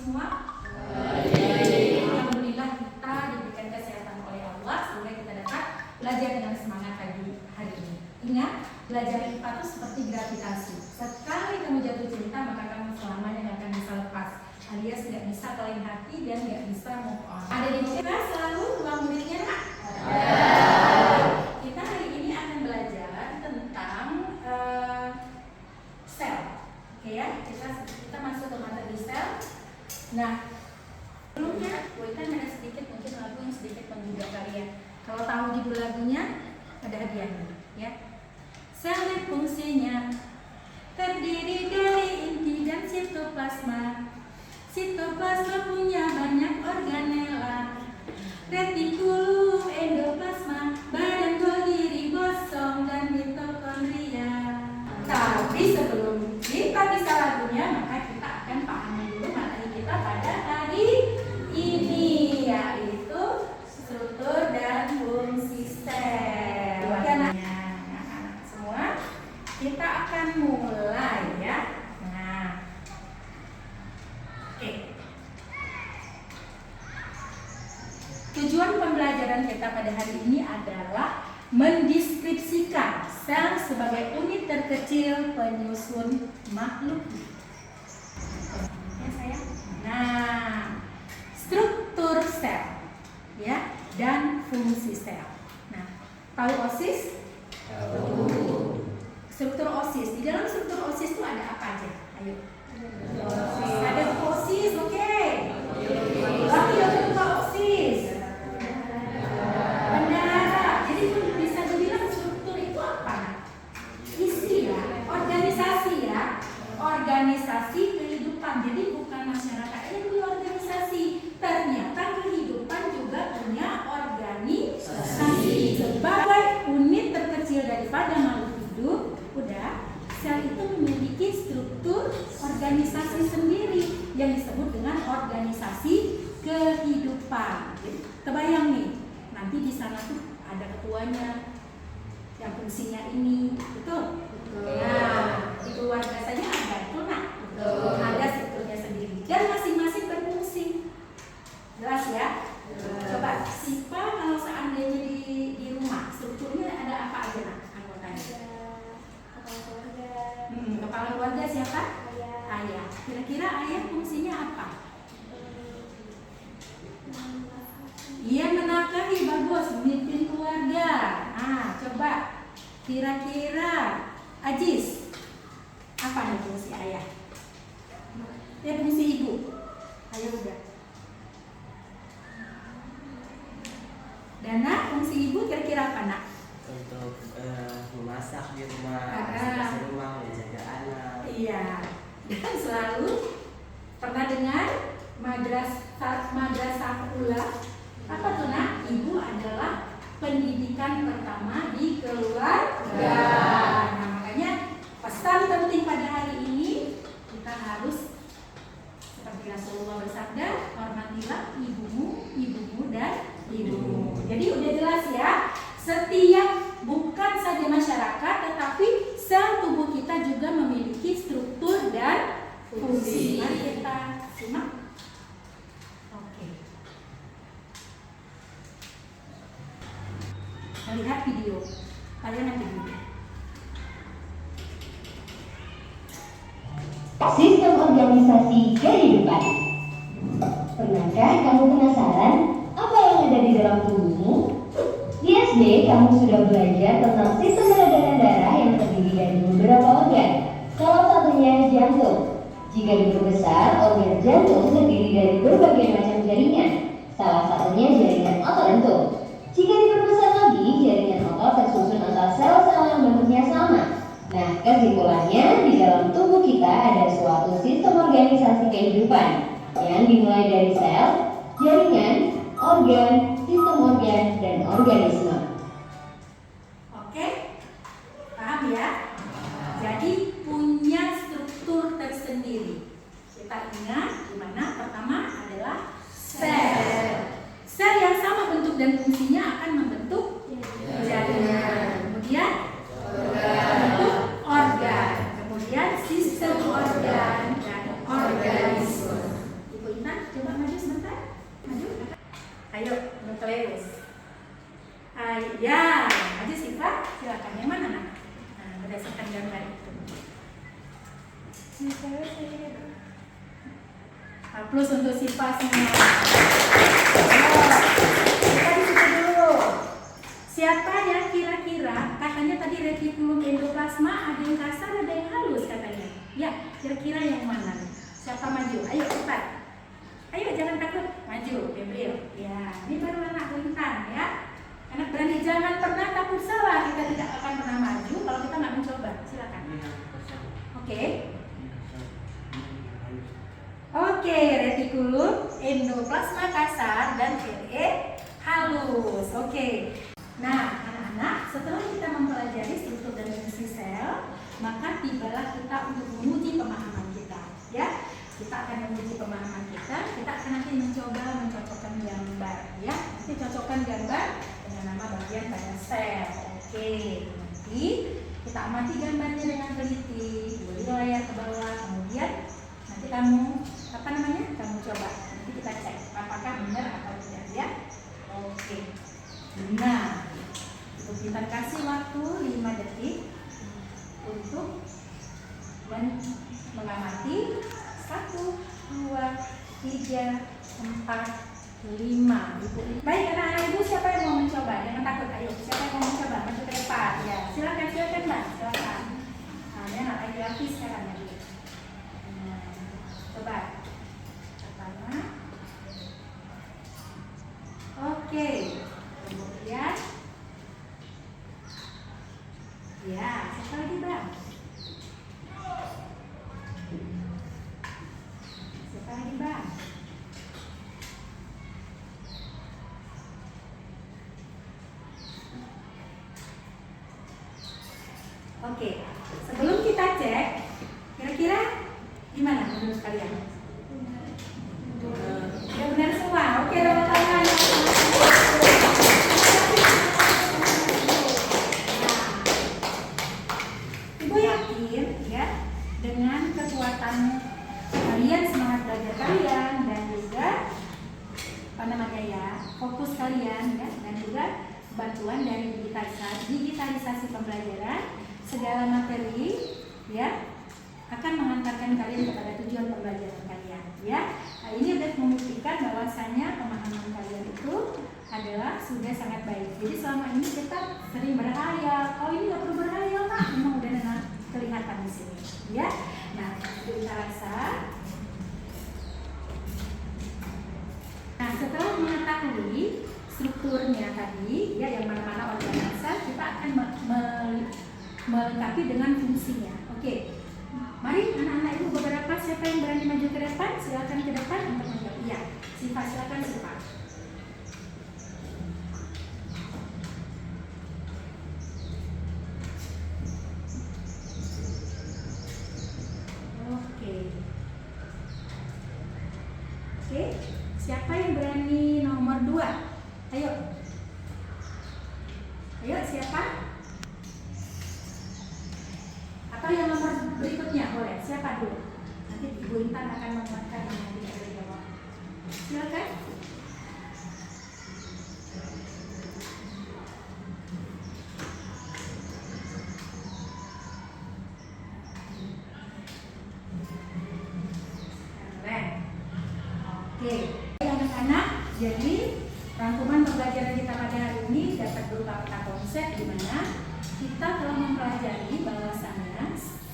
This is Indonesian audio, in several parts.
semua? Alhamdulillah kita diberikan kesehatan oleh Allah sehingga kita dapat belajar dengan semangat pagi hari ini. Ingat, belajar IPA itu seperti gravitasi. Sekali kamu jatuh cinta, maka kamu selamanya nggak akan bisa lepas. Alias nggak bisa kelain hati dan nggak bisa move on. Ada di sini selalu ruang muridnya, Nak? Kita hari ini akan belajar tentang sel. Oke ya, kita masuk ke materi sel. Nah, sebelumnya gue kan ada sedikit mungkin lagu yang sedikit menggugah kalian. Kalau tahu judul lagunya, ada hadiahnya, ya. Sel fungsinya terdiri dari inti dan sitoplasma. Sitoplasma punya banyak organela, retikulum, endoplasma, badan Golgi, ribosom, dan mitokondria. Tapi sebelum kita bisa lagunya, maka kita akan pahami dulu materi kita pada hari ini, yaitu struktur dan fungsi sel. Anak-anak semua, kita akan mulai ya. Tujuan pembelajaran kita pada hari ini adalah mendeskripsikan sel sebagai unit terkecil penyusun makhluk. Ya, sayang. Nah, struktur sel, ya, dan fungsi sel. Nah, tahu OSIS? Tahu. Struktur OSIS. Di dalam struktur OSIS itu ada apa aja? Ayo. Ada OSIS, oke. Lagi ada lupa OSIS. Benar. Jadi bisa dibilang struktur itu apa? Isi ya, organisasi ya. Organisasi kehidupan. Jadi bukan masyarakat yang punya organisasi. Ternyata kehidupan juga punya organisasi. Sebagai unit terkecil daripada makhluk hidup, sel itu memiliki struktur organisasi sendiri yang disebut dengan organisasi kehidupan. Kebayang nih, nanti di sana tuh ada ketuanya yang fungsinya ini, betul? Nah, di keluarga saja ada, betul nak? Ada strukturnya sendiri dan masing-masing berfungsi. Jelas ya? Coba Sipa kalau seandainya di rumah strukturnya ada apa aja nak anggotanya? Kepala keluarga siapa? Ayah. Kira-kira ayah fungsinya apa? Ia menafkahi, bagus, memimpin keluarga. Nah, coba kira-kira Ajis, apa nih fungsi ayah? Ya, fungsi ibu. Ayo udah. Dana, fungsi ibu kira-kira apa nak? Untuk memasak di rumah, di rumah, menjaga anak. Iya, kan selalu pernah dengar madrasah ula. Apa tuh nak? Ibu adalah pendidikan pertama di keluarga. Nah, makanya pesan penting pada hari ini kita harus seperti Rasulullah bersabda, hormatilah ibumu dan ibumu. Jadi udah jelas ya. Setiap bukan saja masyarakat, tetapi sel tubuh kita juga memiliki struktur dan fungsi. Mari kita simak. Oke. Melihat video. Kalian nanti dulu. Sistem organisasi kehidupan. Pernahkah kamu penasaran apa yang ada di dalam tubuhmu? Di SD, kamu sudah belajar tentang sistem peredaran darah yang terdiri dari beberapa organ. Salah satunya jantung. Jika diperbesar, organ jantung terdiri dari berbagai macam jaringan. Salah satunya jaringan otot lentur. Jika diperbesar lagi, jaringan otot tersusun atas sel-sel yang bentuknya sama. Nah, kesimpulannya, di dalam tubuh kita ada suatu sistem organisasi kehidupan yang dimulai dari sel, jaringan, organ, sistem organ, dan organisme. Oke, paham ya? Jadi punya struktur tersendiri. Kita ingat di mana pertama adalah sel. Sel yang sama bentuk dan fungsinya akan membentuk jaringan. Kemudian bentuk organ. Kemudian sistem organ dan organisme. Ibu Ayo, nukleus. Ya, aja sifat. Silakan. Yang mana nak? Nah, berdasarkan gambar itu. Plus untuk sifat semua. Kita di situ dulu. Siapa ya kira-kira? Katanya tadi retikulum endoplasma ada yang kasar, ada yang halus katanya. Ya, kira-kira yang mana? Siapa maju? Ayo cepat. Ayo jangan takut, maju, Gabriel. Ya, ini baru anak rentan ya. Anak berani, jangan pernah takut salah. Kita tidak akan pernah maju kalau kita nggak mencoba. Silakan. Oke. Oke, retikulum endoplasma kasar dan RE halus. Oke. Nah, anak-anak, setelah kita mempelajari struktur dan fungsi sel, maka tibalah kita untuk menguji pemahaman kita. Ya, kita akan menguji pemahaman kita. Kita akan nanti mencoba mencocokkan gambar. Ya, nanti cocokkan gambar dengan nama bagian pada sel. Oke. Nanti kita amati gambarnya dengan teliti. Boleh layar ke bawah. Kemudian nanti kamu kamu coba. Nanti kita cek apakah benar atau tidak ya. Oke. Nah, kita kasih waktu 5 detik untuk mengamati. 1, 2, 3, 4, 5. Baik anak-anak ibu, siapa yang mau mencoba? Jangan takut, ayo. Siapa yang mau mencoba? Maju ke depan. Ya, silakan mbak, silakan. Nah, ini anak laki-laki sekarang ya. Nah, coba. Pertama. Oke. Kemudian. Ya, siapa lagi bang? Siapa lagi bang? Oke, sebelum kita cek, kira-kira gimana menurut kalian? Ya benar semua. Oke, tepuk tangan. Ibu yakin ya dengan kekuatan kalian, semangat belajar kalian, dan juga fokus kalian ya, dan juga bantuan dari digitalisasi pembelajaran, segala materi ya akan mengantarkan kalian kepada tujuan pembelajaran kalian ya. Nah, ini sudah membuktikan bahwasanya pemahaman kalian itu adalah sudah sangat baik. Jadi selama ini kita sering berhayal, oh ini nggak perlu berhayal pak, memang udah kelihatan di sini ya. Nah, itu kita rasa. Nah, setelah mengetahui strukturnya tadi ya, yang mana-mana organ sel, kita akan melengkapi dengan fungsinya. Oke, mari anak-anak ibu beberapa, siapa yang berani maju ke depan? Silakan ke depan untuk menjawab. Iya, Siva, silakan Siva. Oke, siapa yang berani nomor 2? Ayo. Ayo, siapa? Atau yang nomor berikutnya boleh. Siapa dulu? Nanti Ibu Intan akan menguatkan yang tidak boleh jawab. Silakan. Oke, anak-anak, jadi rangkuman pembelajaran kita pada hari ini dapat berupa peta konsep di mana kita telah mempelajari bahwasannya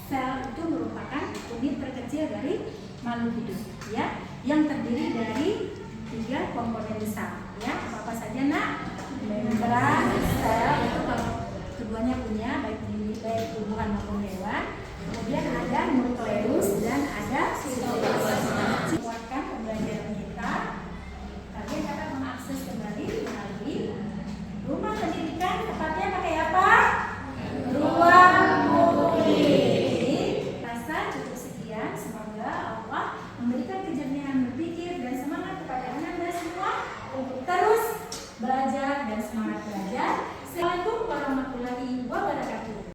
sel itu merupakan unit terkecil dari makhluk hidup, ya, yang terdiri dari 3 komponen besar, ya. Apa saja nak? Membran, sel itu kalau keduanya punya baik tumbuhan maupun